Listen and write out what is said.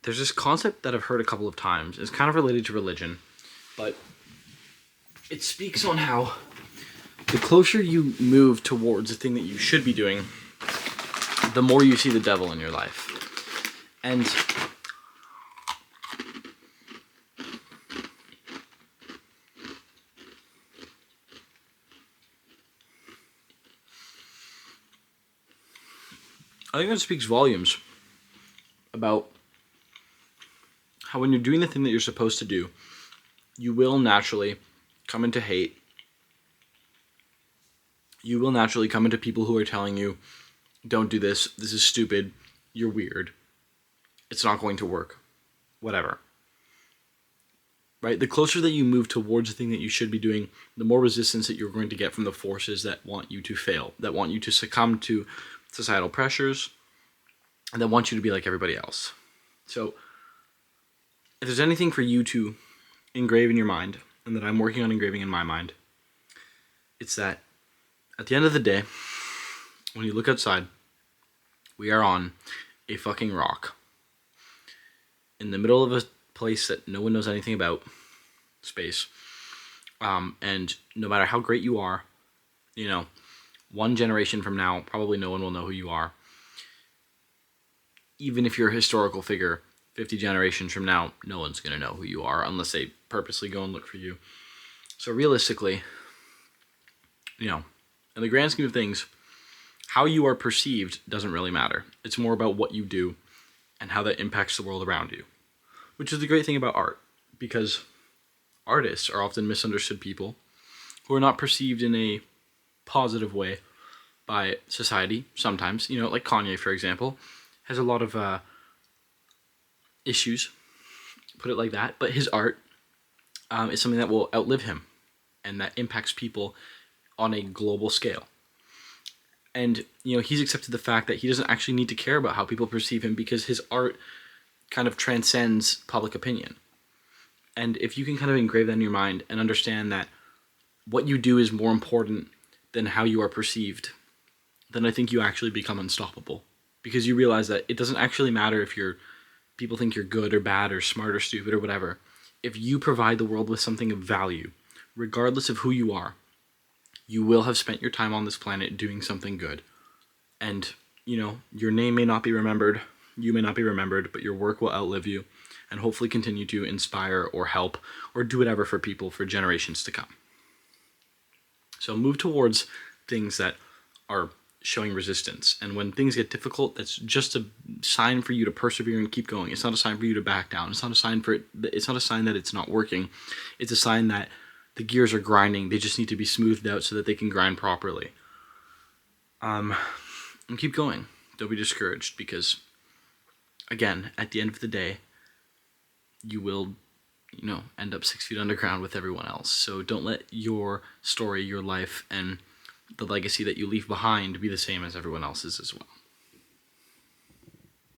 there's this concept that I've heard a couple of times. It's kind of related to religion, but it speaks on how the closer you move towards the thing that you should be doing, the more you see the devil in your life. And I think that speaks volumes about how when you're doing the thing that you're supposed to do, you will naturally come into hate. You will naturally come into people who are telling you, don't do this, this is stupid, you're weird, it's not going to work, whatever. Right? The closer that you move towards the thing that you should be doing, the more resistance that you're going to get from the forces that want you to fail, that want you to succumb to societal pressures, and that want you to be like everybody else. So, if there's anything for you to engrave in your mind, and that I'm working on engraving in my mind, it's that at the end of the day, when you look outside, we are on a fucking rock in the middle of a place that no one knows anything about, space. And no matter how great you are, you know, one generation from now, probably no one will know who you are. Even if you're a historical figure, 50 generations from now, no one's going to know who you are unless they purposely go and look for you. So realistically, you know, in the grand scheme of things, how you are perceived doesn't really matter. It's more about what you do and how that impacts the world around you. Which is the great thing about art, because artists are often misunderstood people who are not perceived in a positive way by society sometimes. You know, like Kanye, for example, has a lot of issues, put it like that, but his art is something that will outlive him and that impacts people on a global scale. And, you know, he's accepted the fact that he doesn't actually need to care about how people perceive him because his art kind of transcends public opinion. And if you can kind of engrave that in your mind and understand that what you do is more important than how you are perceived, then I think you actually become unstoppable. Because you realize that it doesn't actually matter if people think you're good or bad or smart or stupid or whatever. If you provide the world with something of value, regardless of who you are, you will have spent your time on this planet doing something good. And, you know, your name may not be remembered, you may not be remembered, but your work will outlive you and hopefully continue to inspire or help or do whatever for people for generations to come. So move towards things that are showing resistance. And when things get difficult, that's just a sign for you to persevere and keep going. It's not a sign for you to back down. It's not a sign that it's not working. It's a sign that the gears are grinding. They just need to be smoothed out so that they can grind properly. And keep going. Don't be discouraged because, again, at the end of the day, you will, you know, end up 6 feet underground with everyone else. So don't let your story, your life, and the legacy that you leave behind be the same as everyone else's as well.